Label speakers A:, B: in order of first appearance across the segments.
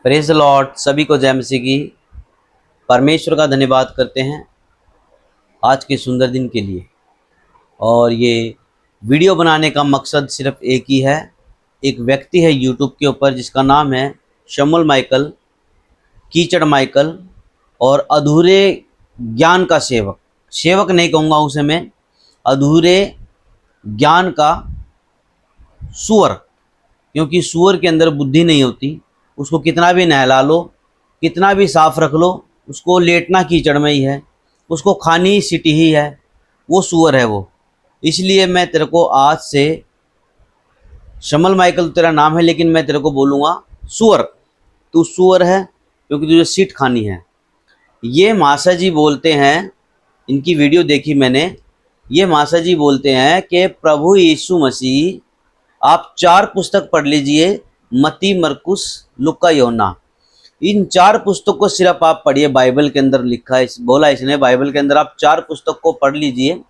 A: Praise the Lord. सभी को जय मसीह की। परमेश्वर का धन्यवाद करते हैं आज के सुंदर दिन के लिए। और ये वीडियो बनाने का मकसद सिर्फ एक ही है। एक व्यक्ति है यूट्यूब के ऊपर जिसका नाम है शमुएल माइकल, कीचड़ माइकल, और अधूरे ज्ञान का सेवक। सेवक नहीं कहूँगा उसे मैं, अधूरे ज्ञान का सुअर, क्योंकि सुअर के अंदर बुद्धि नहीं होती। उसको कितना भी नहला लो, कितना भी साफ रख लो, उसको लेटना कीचड़ में ही है, उसको खानी सीटी ही है। वो सुअर है वो। इसलिए मैं तेरे को आज से, शमुएल माइकल तेरा नाम है लेकिन मैं तेरे को बोलूँगा सुअर। तू सुअर है क्योंकि तुझे सीट खानी है। ये मासा जी बोलते हैं, इनकी वीडियो देखी मैंने। ये मासा जी बोलते हैं कि प्रभु यीशु मसीह, आप 4 पुस्तक पढ़ लीजिए, मत्ती, मरकुस, लूका, यूहन्ना। इन 4 पुस्तक को सिर्फ आप पढ़िए। बाइबल के अंदर लिखा है, बोला इसने, बाइबल के अंदर आप 4 पुस्तक को पढ़ लीजिए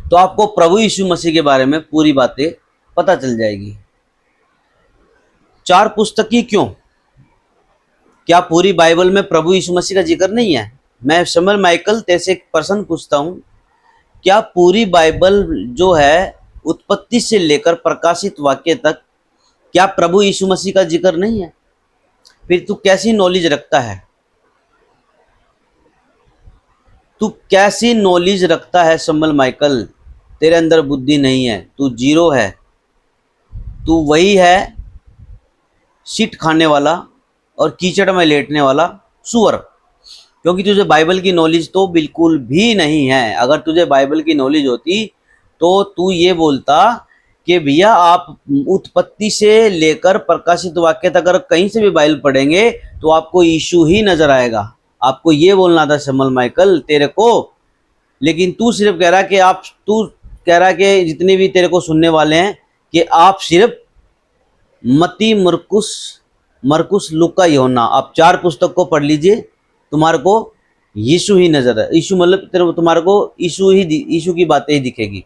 A: तो आपको प्रभु यीशु मसीह के बारे में पूरी बातें पता चल जाएगी। 4 पुस्तक ही क्यों? क्या पूरी बाइबल में प्रभु यीशु मसीह का जिक्र नहीं है? मैं शमुएल माइकल तेरे से एक प्रश्न पूछता हूँ, क्या पूरी बाइबल जो है उत्पत्ति से लेकर प्रकाशित वाक्य तक, क्या प्रभु यीशु मसीह का जिक्र नहीं है? फिर तू कैसी नॉलेज रखता है? तू कैसी नॉलेज रखता है शमुएल माइकल? तेरे अंदर बुद्धि नहीं है, तू जीरो है। तू वही है सीट खाने वाला और कीचड़ में लेटने वाला सुअर, क्योंकि तुझे बाइबल की नॉलेज तो बिल्कुल भी नहीं है। अगर तुझे बाइबल की नॉलेज होती तो तू ये बोलता कि भैया आप उत्पत्ति से लेकर प्रकाशित वाक्य तक अगर कहीं से भी बाइबल पढ़ेंगे तो आपको यीशु ही नजर आएगा। आपको ये बोलना था शमुएल माइकल तेरे को। लेकिन तू सिर्फ कह कह रहा कि जितने भी तेरे को सुनने वाले हैं कि आप सिर्फ मत्ती, मरकुस, लूका, यूहन्ना, आप 4 पुस्तक को पढ़ लीजिए, तुम्हारे को यीशु ही नजर है। यीशु मतलब तुम्हारे को यीशु की बातें ही दिखेगी।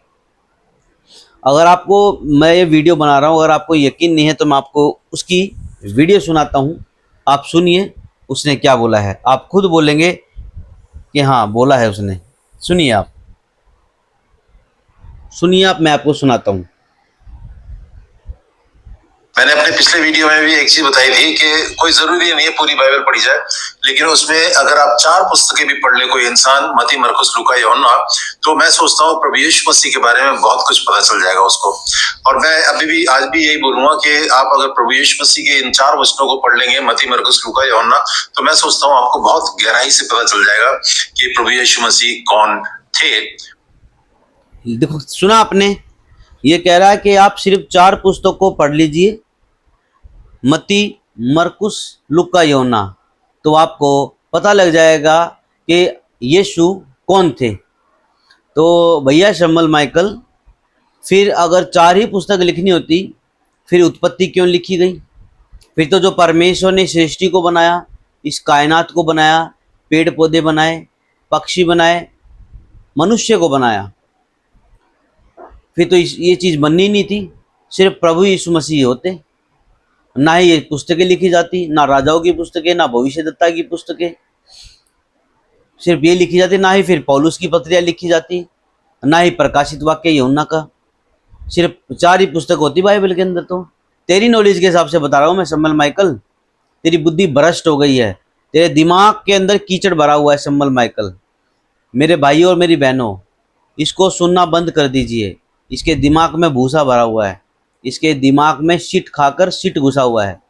A: अगर आपको, मैं ये वीडियो बना रहा हूँ, अगर आपको यकीन नहीं है तो मैं आपको उसकी वीडियो सुनाता हूँ। आप सुनिए उसने क्या बोला है। आप खुद बोलेंगे कि हाँ बोला है उसने। सुनिए आप, मैं आपको सुनाता हूँ।
B: मैंने अपने पिछले वीडियो में भी एक चीज बताई थी कि कोई जरूरी नहीं है पूरी बाइबल पढ़ी जाए, लेकिन उसमें अगर आप 4 पुस्तकें भी पढ़ ले कोई इंसान, मत्ती, मरकुस, लूका, यूहन्ना, तो मैं सोचता हूँ प्रभु यीशु मसीह के बारे में बहुत कुछ पता चल जाएगा उसको। और मैं आज भी यही बोलूंगा कि आप अगर प्रभु यीशु मसीह के इन 4 वचनों को पढ़ लेंगे, मत्ती, मरकुस, लूका, यूहन्ना, तो मैं सोचता हूँ आपको बहुत गहराई से पता चल जाएगा कि प्रभु यीशु मसीह कौन थे।
A: देखो, सुना आपने? ये कह रहा है कि आप सिर्फ 4 पुस्तक को पढ़ लीजिए, मत्ती, मरकुस, लूका, यूहन्ना, तो आपको पता लग जाएगा कि यीशु कौन थे। तो भैया शमुएल माइकल, फिर अगर 4 ही पुस्तक लिखनी होती फिर उत्पत्ति क्यों लिखी गई? फिर तो जो परमेश्वर ने सृष्टि को बनाया, इस कायनात को बनाया, पेड़ पौधे बनाए, पक्षी बनाए, मनुष्य को बनाया, फिर तो ये चीज़ बननी नहीं थी। सिर्फ प्रभु यीशु मसीह होते। ना ही ये पुस्तकें लिखी जाती, ना राजाओं की पुस्तकें, ना भविष्यद्वक्ता की पुस्तकें, सिर्फ ये लिखी जाती। ना ही फिर पौलुस की पत्रियाँ लिखी जाती, ना ही प्रकाशित वाक्य यूहन्ना का। सिर्फ 4 ही पुस्तक होती बाइबल के अंदर। तो तेरी नॉलेज के हिसाब से बता रहा हूँ मैं शमुएल माइकल। तेरी बुद्धि भ्रष्ट हो गई है, तेरे दिमाग के अंदर कीचड़ भरा हुआ है शमुएल माइकल। मेरे भाइयों और मेरी बहनों, इसको सुनना बंद कर दीजिए। इसके दिमाग में भूसा भरा हुआ है, इसके दिमाग में शिट खाकर शिट घुसा हुआ है।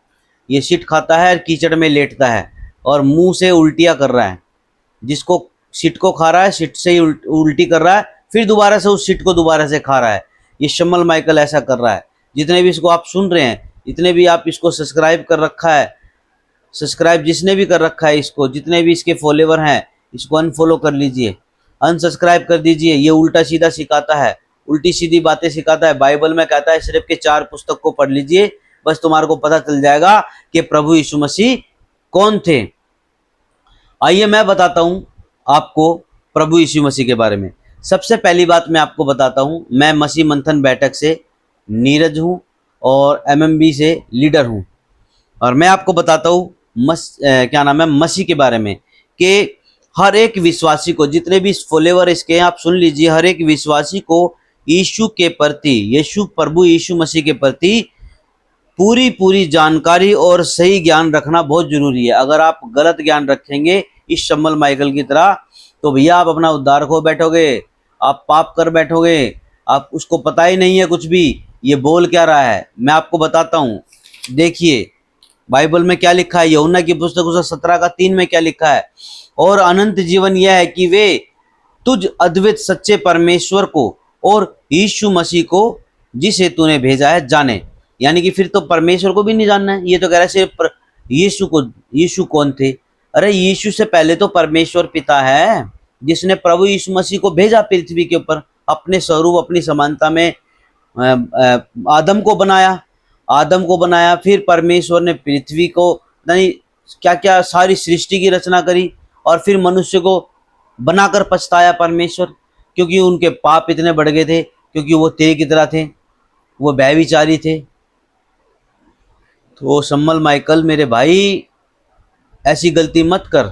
A: ये शिट खाता है और कीचड़ में लेटता है और मुंह से उल्टियाँ कर रहा है। जिसको शिट को खा रहा है, शिट से ही उल्टी कर रहा है, फिर दोबारा से उस शिट को दोबारा से खा रहा है। ये शमुएल माइकल ऐसा कर रहा है। जितने भी इसको आप सुन रहे हैं, इतने भी आप इसको सब्सक्राइब कर रखा है, सब्सक्राइब जिसने भी कर रखा है इसको, जितने भी इसके फॉलोवर हैं, इसको अनफॉलो कर लीजिए, अनसब्सक्राइब कर दीजिए। ये उल्टा सीधा सिखाता है, उल्टी सीधी बातें सिखाता है। बाइबल में कहता है सिर्फ के 4 पुस्तक को पढ़ लीजिए, बस तुम्हारे को पता चल जाएगा कि प्रभु यीशु मसीह कौन थे। आइए मैं बताता हूं आपको प्रभु यीशु मसीह के बारे में। सबसे पहली बात मैं आपको बताता हूं, मैं मसीह मंथन बैठक से नीरज हूं और एमएमबी से लीडर हूं। और मैं आपको बताता हूँ क्या नाम है मसीह के बारे में, कि हर एक विश्वासी को, जितने भी फॉलोवर इसके हैं आप सुन लीजिए, हर एक विश्वासी को यीशु के प्रति, यीशु प्रभु यीशु मसीह के प्रति पूरी पूरी जानकारी और सही ज्ञान रखना बहुत जरूरी है। अगर आप गलत ज्ञान रखेंगे इस शम्मल माइकल की तरह, तो भैया आप अपना उद्धार खो बैठोगे, आप पाप कर बैठोगे, आप उसको पता ही नहीं है कुछ भी ये बोल क्या रहा है। मैं आपको बताता हूँ, देखिए बाइबल में क्या लिखा है, यूहन्ना की पुस्तक उसका 17:3 में क्या लिखा है, और अनंत जीवन यह है कि वे तुझ अद्वैत सच्चे परमेश्वर को और यीशु मसीह को जिसे तूने भेजा है जाने। यानी कि फिर तो परमेश्वर को भी नहीं जानना है, ये तो कह रहा है सिर्फ यीशु को। यीशु कौन थे? अरे यीशु से पहले तो परमेश्वर पिता है, जिसने प्रभु यीशु मसीह को भेजा पृथ्वी के ऊपर, अपने स्वरूप अपनी समानता में आदम को बनाया, आदम को बनाया, फिर परमेश्वर ने पृथ्वी को यानी क्या क्या सारी सृष्टि की रचना करी, और फिर मनुष्य को बनाकर पछताया परमेश्वर, क्योंकि उनके पाप इतने बढ़ गए थे, क्योंकि वो तेरे की तरह थे, वो व्यभिचारी थे। तो शम्मल माइकल मेरे भाई ऐसी गलती मत कर,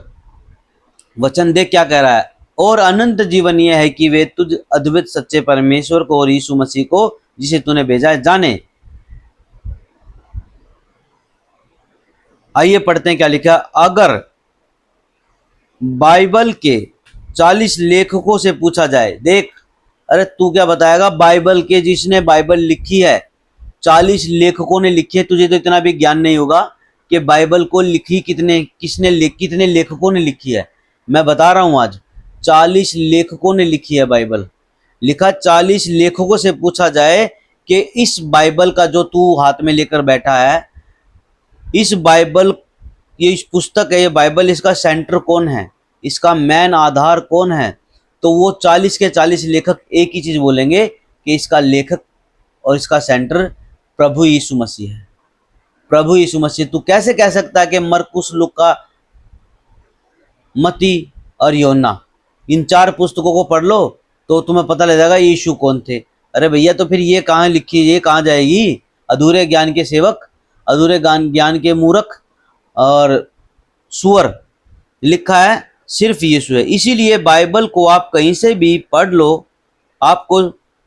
A: वचन देख क्या कह रहा है, और अनंत जीवन यह है कि वे तुझ अद्वैत सच्चे परमेश्वर को और यीशु मसीह को जिसे तूने भेजा है जाने। आइए पढ़ते हैं क्या लिखा। अगर बाइबल के 40 लेखकों से पूछा जाए, देख, अरे तू क्या बताएगा, बाइबल के जिसने बाइबल लिखी है 40 लेखकों ने लिखी है, तुझे तो इतना भी ज्ञान नहीं होगा कि बाइबल को लिखी कितने लेखकों ने लिखी है। मैं बता रहा हूं आज 40 लेखकों ने लिखी है बाइबल। लिखा 40 लेखकों से पूछा जाए कि इस बाइबल का जो तू हाथ में लेकर बैठा है, इस बाइबल, ये इस पुस्तक है, ये बाइबल, इसका सेंटर कौन है, इसका मेन आधार कौन है, तो वो 40 के 40 लेखक एक ही चीज बोलेंगे कि इसका लेखक और इसका सेंटर प्रभु यीशु मसीह है। प्रभु यीशु मसीह। तू कैसे कह सकता है कि मरकुस, लूका, मती और यूहन्ना, इन 4 पुस्तकों को पढ़ लो तो तुम्हें पता लग जाएगा यीशु कौन थे। अरे भैया तो फिर ये कहाँ लिखी, ये कहाँ जाएगी? अधूरे ज्ञान के सेवक, अधूरे ज्ञान के मूर्ख और सुअर। लिखा है सिर्फ यीशु है। इसीलिए बाइबल को आप कहीं से भी पढ़ लो, आपको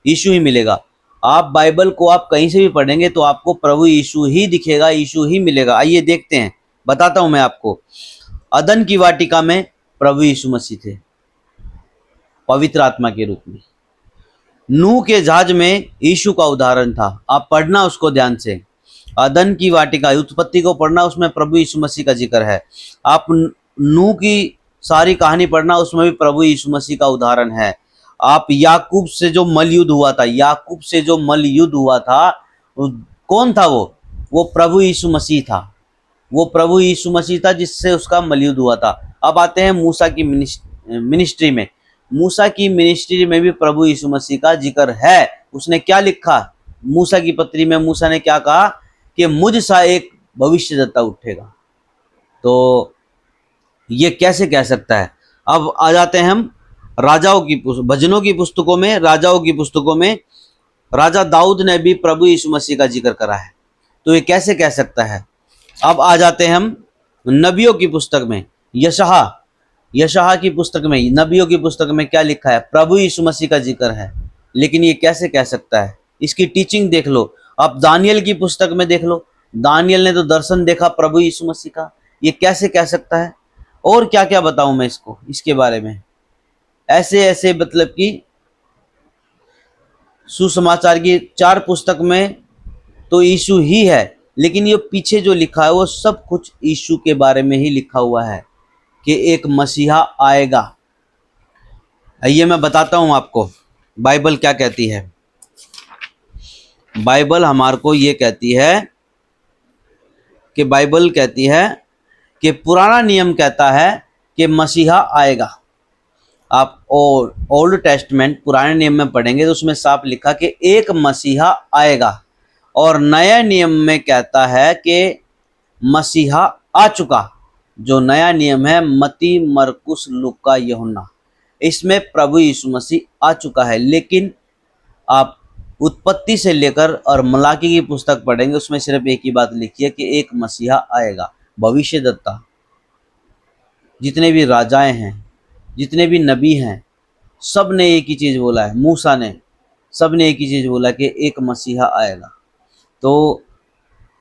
A: यीशु ही मिलेगा। आप बाइबल को आप कहीं से भी पढ़ेंगे तो आपको प्रभु यीशु ही दिखेगा, यीशु ही मिलेगा। आइए देखते हैं, बताता हूं मैं आपको। अदन की वाटिका में प्रभु यीशु मसीह थे पवित्र आत्मा के रूप में। नूह के जहाज में यीशु का उदाहरण था। आप पढ़ना उसको ध्यान से। अदन की वाटिका, उत्पत्ति को पढ़ना, उसमें प्रभु यीशु मसीह का जिक्र है। आप नूह की सारी कहानी पढ़ना, उसमें भी प्रभु यीशु मसीह का उदाहरण है। आप याकूब से जो मल युद्ध हुआ था, याकूब से जो मल युद्ध हुआ था, कौन था वो प्रभु यीशु मसीह था। वो प्रभु यीशु मसीह था जिससे उसका मल युद्ध हुआ था। अब आते हैं मूसा की मिनिस्ट्री में। मूसा की मिनिस्ट्री में भी प्रभु यीशु मसीह का जिक्र है। उसने क्या लिखा मूसा की पत्री में? मूसा ने क्या कहा कि मुझ सा एक भविष्यद्वक्ता उठेगा। तो ये कैसे कह सकता है? अब आ जाते हैं हम राजाओं की भजनों की पुस्तकों में। राजाओं की पुस्तकों में राजा दाऊद ने भी प्रभु यीशु मसीह का जिक्र करा है, तो ये कैसे कह सकता है? अब आ जाते हैं हम नबियों की पुस्तक में। यशाह की पुस्तक में, नबियों की पुस्तक में क्या लिखा है? प्रभु यीशु मसीह का जिक्र है, लेकिन ये कैसे कह सकता है? इसकी टीचिंग देख लो। अब दानियल की पुस्तक में देख लो, दानियल ने तो दर्शन देखा प्रभु यीशु मसीह का, ये कैसे कह सकता है? और क्या क्या बताऊं मैं इसको, इसके बारे में? ऐसे ऐसे मतलब कि सुसमाचार की 4 पुस्तक में तो यीशु ही है, लेकिन ये पीछे जो लिखा है वो सब कुछ यीशु के बारे में ही लिखा हुआ है कि एक मसीहा आएगा। आइए मैं बताता हूं आपको बाइबल क्या कहती है। बाइबल हमारे को ये कहती है कि बाइबल कहती है कि पुराना नियम कहता है कि मसीहा आएगा। आप ओल्ड टेस्टमेंट पुराने नियम में पढ़ेंगे तो उसमें साफ लिखा कि एक मसीहा आएगा, और नया नियम में कहता है कि मसीहा आ चुका। जो नया नियम है मती, मरकुस, लूका, यूहन्ना, इसमें प्रभु यीशु मसीह आ चुका है। लेकिन आप उत्पत्ति से लेकर और मलाकी की पुस्तक पढ़ेंगे, उसमें सिर्फ एक ही बात लिखी है कि एक मसीहा आएगा, भविष्यद्वक्ता। जितने भी राजाएं हैं, जितने भी नबी हैं, सब ने एक ही चीज़ बोला है, मूसा ने, सब ने एक ही चीज़ बोला कि एक मसीहा आएगा। तो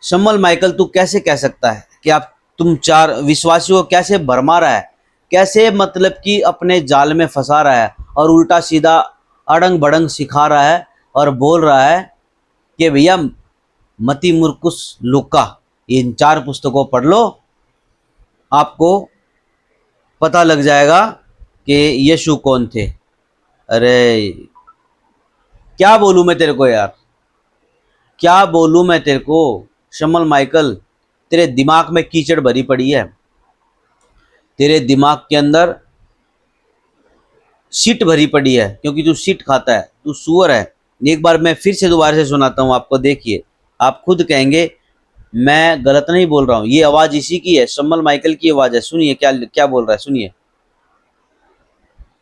A: शम्मल माइकल, तू कैसे कह सकता है कि तुम चार विश्वासियों को कैसे भरमा रहा है, कैसे मतलब कि अपने जाल में फंसा रहा है और उल्टा सीधा अड़ंग बड़ंग सिखा रहा है और बोल रहा है कि भैया मती, मरकुस, लूका, इन 4 पुस्तकों पढ़ लो, आपको पता लग जाएगा कि यीशु कौन थे। अरे क्या बोलूँ मैं तेरे को यार, क्या बोलूँ मैं तेरे को शम्मल माइकल, तेरे दिमाग में कीचड़ भरी पड़ी है, तेरे दिमाग के अंदर सीट भरी पड़ी है, क्योंकि तू सीट खाता है, तू सुअर है। एक बार मैं फिर से दोबारा से सुनाता हूँ आपको, देखिए आप खुद कहेंगे मैं गलत नहीं बोल रहा हूँ। ये आवाज़ इसी की है, शम्मल माइकल की आवाज़ है। सुनिए क्या क्या बोल रहा है, सुनिए।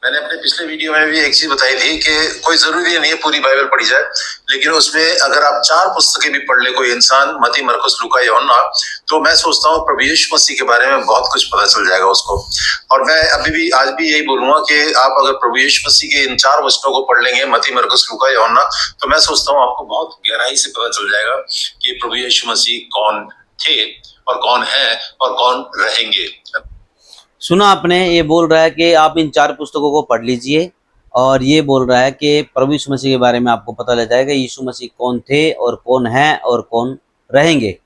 B: मैंने अपने पिछले वीडियो में भी एक चीज बताई थी कि कोई जरूरी नहीं है पूरी बाइबल पढ़ी जाए, लेकिन उसमें अगर आप 4 पुस्तकें भी पढ़ ले कोई इंसान, मती, मरकुस, लूका, यूहन्ना, तो मैं सोचता हूँ प्रभु यीशु मसीह के बारे में बहुत कुछ पता चल जाएगा उसको। और मैं अभी भी आज भी यही बोलूंगा कि आप अगर प्रभु यीशु मसीह के इन 4 वचनों को पढ़ लेंगे, मती, मरकुस, लूका, यूहन्ना, तो मैं सोचता हूँ आपको बहुत गहराई से पता चल जाएगा कि प्रभु यीशु मसीह कौन थे और कौन है और कौन रहेंगे।
A: सुना आपने, ये बोल रहा है कि आप इन 4 पुस्तकों को पढ़ लीजिए, और ये बोल रहा है कि प्रभु यीशु मसीह के बारे में आपको पता लग जाएगा यीशु मसीह कौन थे और कौन हैं और कौन रहेंगे।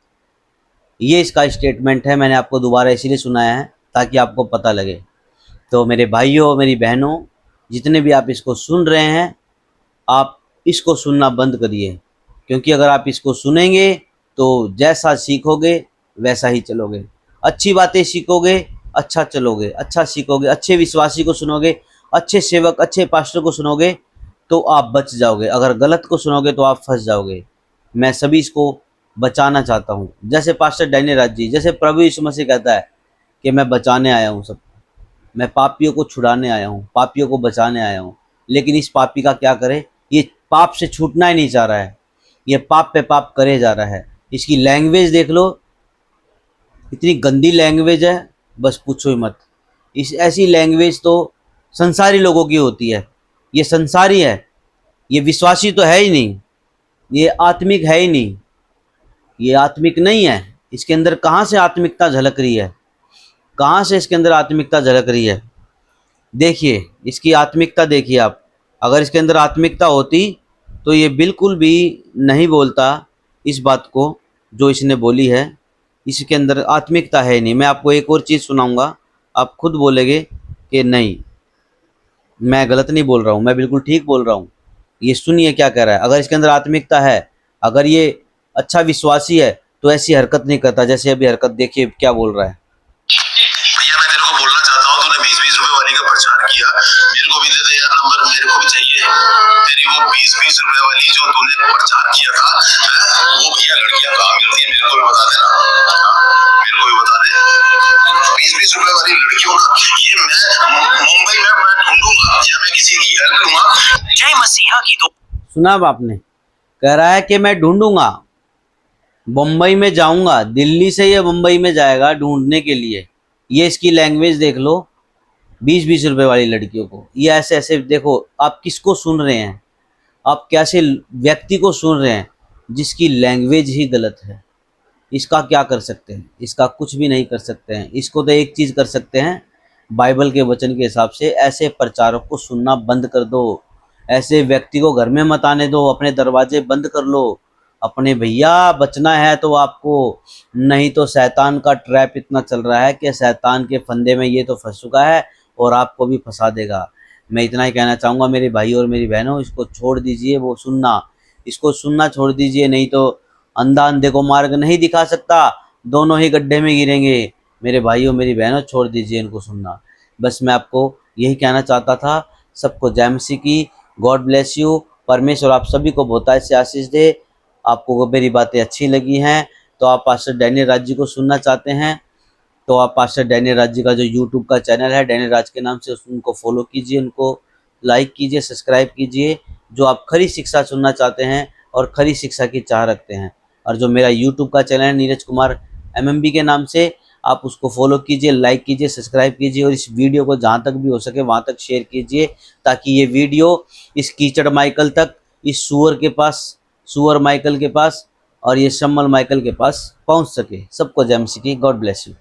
A: ये इसका स्टेटमेंट है, मैंने आपको दोबारा इसीलिए सुनाया है ताकि आपको पता लगे। तो मेरे भाइयों, मेरी बहनों, जितने भी आप इसको सुन रहे हैं, आप इसको सुनना बंद करिए, क्योंकि अगर आप इसको सुनेंगे तो जैसा सीखोगे वैसा ही चलोगे। अच्छी बातें सीखोगे, अच्छा चलोगे, अच्छा सीखोगे, अच्छे विश्वासी को सुनोगे, अच्छे सेवक, अच्छे पास्टर को सुनोगे तो आप बच जाओगे। अगर गलत को सुनोगे तो आप फंस जाओगे। मैं सभी इसको बचाना चाहता हूँ, जैसे पास्टर डैनियल राज जी, जैसे प्रभु यीशु मसीह कहता है कि मैं बचाने आया हूँ सबको, मैं पापियों को छुड़ाने आया हूँ, पापियों को बचाने आया हूँ। लेकिन इस पापी का क्या करे, ये पाप से छूटना ही नहीं चाह रहा है, ये पाप पे पाप करे जा रहा है। इसकी लैंग्वेज देख लो, इतनी गंदी लैंग्वेज है, बस पूछो ही मत। इस ऐसी लैंग्वेज तो संसारी लोगों की होती है। ये संसारी है, ये विश्वासी तो है ही नहीं, ये आत्मिक है ही नहीं, ये आत्मिक नहीं है। इसके अंदर कहाँ से आत्मिकता झलक रही है, कहाँ से इसके अंदर आत्मिकता झलक रही है। देखिए इसकी आत्मिकता देखिए आप, अगर इसके अंदर आत्मिकता होती तो ये बिल्कुल भी नहीं बोलता इस बात को जो इसने बोली है। इसके अंदर आत्मिकता है नहीं। मैं आपको एक और चीज़ सुनाऊंगा, आप खुद बोलेंगे कि नहीं मैं गलत नहीं बोल रहा हूँ, मैं बिल्कुल ठीक बोल रहा हूँ। ये सुनिए क्या कह रहा है। अगर इसके अंदर आत्मिकता है, अगर ये अच्छा विश्वासी है तो ऐसी हरकत नहीं करता जैसे अभी हरकत देखिए क्या बोल रहा है।
B: भैया मैं तेरे को बोलना चाहता हूँ, तूने 20-20 रुपए वाली का प्रचार किया, मेरे को भी दे दे यार नंबर, मेरे को भी चाहिए तेरी वो 20-20 रुपए वाली जो तूने प्रचार किया था। वो भैया लड़कियां कहाँ मिलती है मेरे को भी बता देना, मेरे को भी बता दे। 20-20 रुपए वाली लड़कियों का ये मैं मुंबई में मैं ढूंढूंगा या मैं किसी की हेल्प लूंगा। जय मसीहा की। तो
A: सुना अब आपने, कह रहा है कि मैं ढूंढूंगा, बम्बई में जाऊंगा, दिल्ली से ये बम्बई में जाएगा ढूंढने के लिए। ये इसकी लैंग्वेज देख लो, 20-20 रुपए वाली लड़कियों को, ये ऐसे ऐसे। देखो आप किसको सुन रहे हैं, आप कैसे व्यक्ति को सुन रहे हैं जिसकी लैंग्वेज ही गलत है। इसका क्या कर सकते हैं, इसका कुछ भी नहीं कर सकते हैं। इसको तो एक चीज़ कर सकते हैं, बाइबल के वचन के हिसाब से ऐसे प्रचारक को सुनना बंद कर दो, ऐसे व्यक्ति को घर में मत आने दो, अपने दरवाजे बंद कर लो। अपने भैया बचना है तो आपको, नहीं तो शैतान का ट्रैप इतना चल रहा है कि शैतान के फंदे में ये तो फंस चुका है और आपको भी फंसा देगा। मैं इतना ही कहना चाहूँगा मेरे भाई और मेरी बहनों, इसको छोड़ दीजिए, वो सुनना, इसको सुनना छोड़ दीजिए, नहीं तो अंधा अंधे को मार्ग नहीं दिखा सकता, दोनों ही गड्ढे में गिरेंगे। मेरे भाइयों मेरी बहनों छोड़ दीजिए इनको सुनना। बस मैं आपको यही कहना चाहता था। सबको जय मसीह की, गॉड ब्लेस यू। परमेश्वर आप सभी को बहुतायत से आशीष दे। आपको मेरी बातें अच्छी लगी हैं तो आप पास्टर डैनियल राज जी को सुनना चाहते हैं तो आप पास्टर डैनियल राज जी का जो यूट्यूब का चैनल है डैनियल राज के नाम से, उनको फॉलो कीजिए, उनको लाइक कीजिए, सब्सक्राइब कीजिए। जो आप खरी शिक्षा सुनना चाहते हैं और खरी शिक्षा की चाह रखते हैं। और जो मेरा यूट्यूब का चैनल है नीरज कुमार MMB के नाम से, आप उसको फॉलो कीजिए, लाइक कीजिए, सब्सक्राइब कीजिए और इस वीडियो को जहाँ तक भी हो सके वहाँ तक शेयर कीजिए, ताकि ये वीडियो इस कीचड़ माइकल तक, इस सुअर के पास, सुअर माइकल के पास और ये शम्मल माइकल के पास पहुँच सके। सबको जय मसीह की। God bless you.